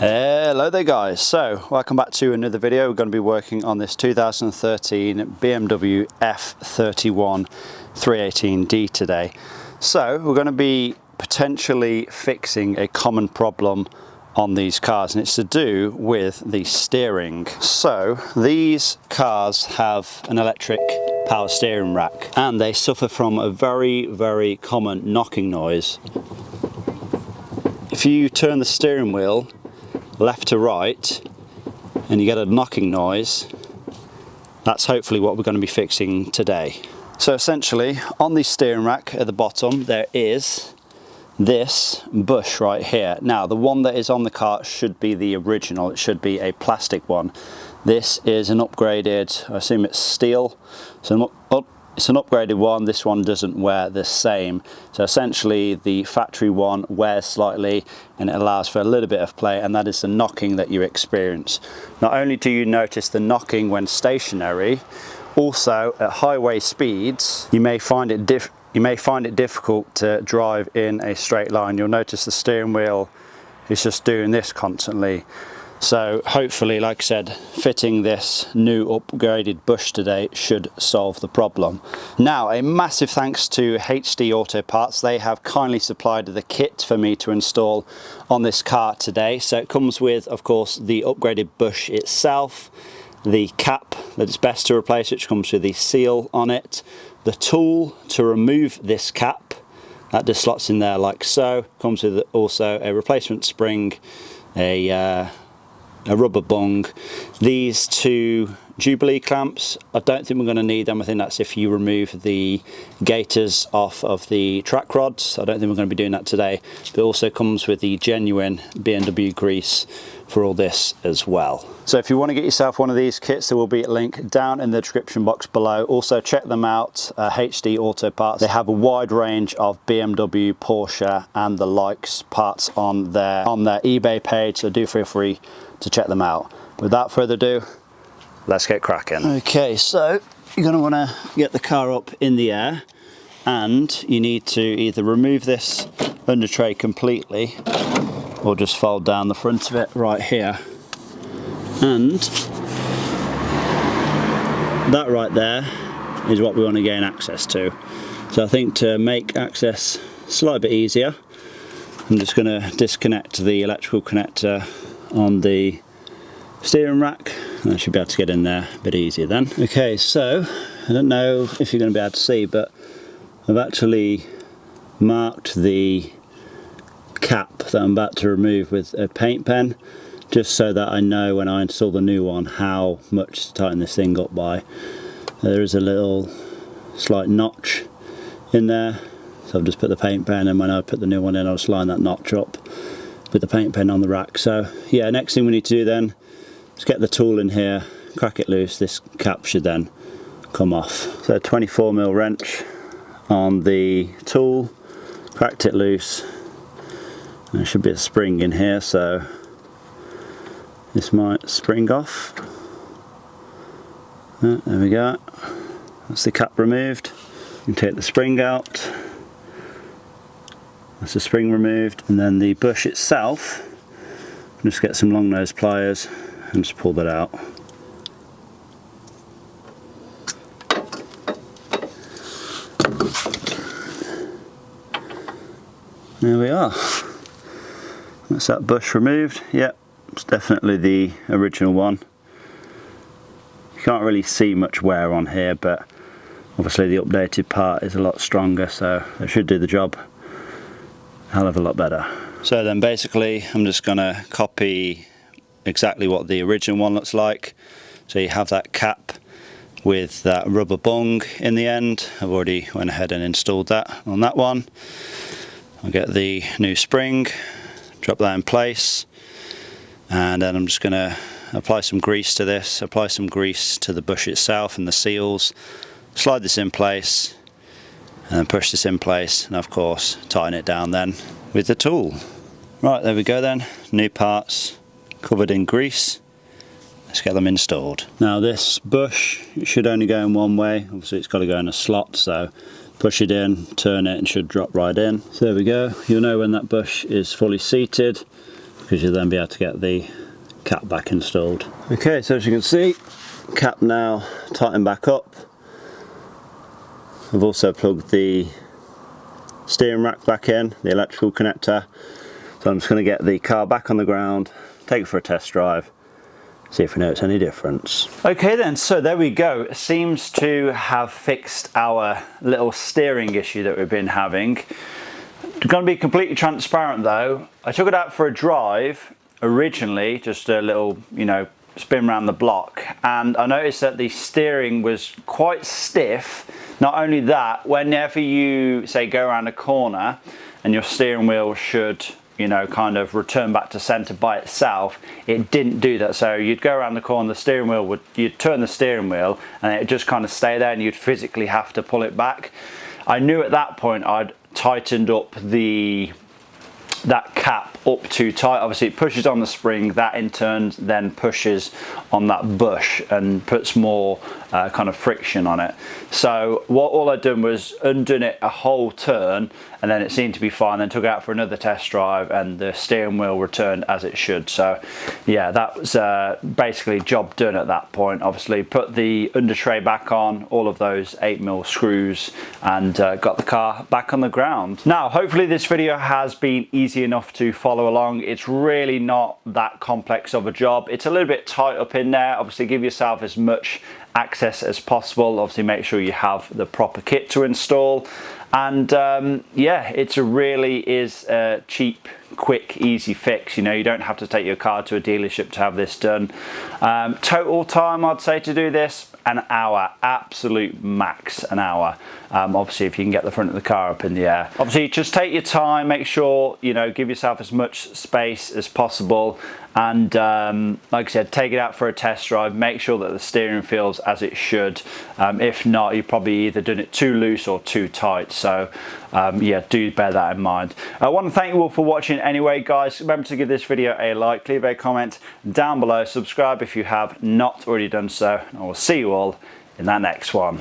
Hello there guys, so welcome back to another video. We're going to be working on this 2013 BMW F31 318D today. So we're going to be potentially fixing a common problem on these cars, and it's to do with the steering. So these cars have an electric power steering rack and they suffer from a very common knocking noise. If you turn the steering wheel left to right and you get a knocking noise, that's hopefully what we're going to be fixing today. So essentially on the steering rack at the bottom there is this bush right here. Now the one that is on the car should be the original, it should be a plastic one. This is an upgraded, I assume it's steel, so it's an upgraded one. This one doesn't wear the same. So essentially the factory one wears slightly and it allows for a little bit of play, and that is the knocking that you experience. Not only do you notice the knocking when stationary, also at highway speeds you may find it difficult to drive in a straight line. You'll notice the steering wheel is just doing this constantly. So hopefully, like I said, fitting this new upgraded bush today should solve the problem. Now, a massive thanks to HD Auto Parts. They have kindly supplied the kit for me to install on this car today. So it comes with, of course, the upgraded bush itself, the cap that it's best to replace, which comes with the seal on it, the tool to remove this cap, that just slots in there like so, comes with also a replacement spring, a rubber bung, these two Jubilee clamps. I don't think we're going to need them. I think that's if you remove the gaiters off of the track rods. I don't think we're going to be doing that today. But it also comes with the genuine BMW grease for all this as well. So if you want to get yourself one of these kits, there will be a link down in the description box below. Also check them out, HD Auto Parts. They have a wide range of BMW, Porsche and the likes parts on their eBay page, so do feel free to check them out. Without further ado, let's get cracking. Okay, so you're going to want to get the car up in the air, and you need to either remove this under tray completely or just fold down the front of it right here. And that right there is what we want to gain access to. So I think to make access slightly bit easier, I'm just going to disconnect the electrical connector on the steering rack. I should be able to get in there a bit easier then. Okay, so I don't know if you're going to be able to see, but I've actually marked the cap that I'm about to remove with a paint pen, just so that I know when I install the new one how much to tighten this thing up by. There is a little slight notch in there, so I've just put the paint pen, and when I put the new one in I'll just line that notch up with the paint pen on the rack. So yeah, next thing we need to do then is get the tool in here, crack it loose. This cap should then come off. So 24mm wrench on the tool, cracked it loose. There should be a spring in here, so this might spring off. There we go, that's the cap removed. You can take the spring out. That's the spring removed, and then the bush itself, just get some long nose pliers and just pull that out. There we are. That's that bush removed. Yep, it's definitely the original one. You can't really see much wear on here, but obviously the updated part is a lot stronger, so it should do the job a hell of a lot better. So then basically I'm just going to copy exactly what the original one looks like. So you have that cap with that rubber bung in the end. I've already went ahead and installed that on that one. I'll get the new spring, drop that in place, and then I'm just going to apply some grease to this, apply some grease to the bush itself and the seals, slide this in place, and then push this in place, and of course tighten it down then with the tool. Right, there we go then, new parts covered in grease. Let's get them installed. Now this bush, it should only go in one way. Obviously it's got to go in a slot, so push it in, turn it, and it should drop right in. So there we go. You'll know when that bush is fully seated. because you'll then be able to get the cap back installed. Okay, so as you can see, cap now tightened back up. I've also plugged the steering rack back in, the electrical connector. So I'm just going to get the car back on the ground, take it for a test drive, see if we notice any difference. Okay then, so there we go. It seems to have fixed our little steering issue that we've been having. Going to be completely transparent though, I took it out for a drive originally, just a little, you know, spin around the block, and I noticed that the steering was quite stiff. Not only that, whenever you say go around a corner and your steering wheel should, you know, kind of return back to center by itself, it didn't do that. So you'd go around the corner, the steering wheel would, you'd turn the steering wheel and it just kind of stay there and you'd physically have to pull it back. I knew at that point I'd tightened up that cap up too tight. Obviously it pushes on the spring, that in turn then pushes on that bush and puts more kind of friction on it. So all I'd done was undone it a whole turn, and then it seemed to be fine. Then took it out for another test drive and the steering wheel returned as it should. So yeah, that was basically job done at that point. Obviously put the under tray back on, all of those 8mm screws, and got the car back on the ground. Now hopefully this video has been easy enough to follow along. It's really not that complex of a job. It's a little bit tight up in there. Obviously give yourself as much access as possible. Obviously make sure you have the proper kit to install, and yeah, it really is a cheap, quick, easy fix. You know, you don't have to take your car to a dealership to have this done. Total time I'd say to do this, an hour, absolute max an hour. Obviously if you can get the front of the car up in the air. Obviously just take your time, make sure, you know, give yourself as much space as possible, and like I said, take it out for a test drive, make sure that the steering feels as it should. If not, you've probably either done it too loose or too tight. So yeah, do bear that in mind. I want to thank you all for watching anyway, guys. Remember to give this video a like, leave a comment down below, subscribe if you have not already done so, and I will see you all in that next one.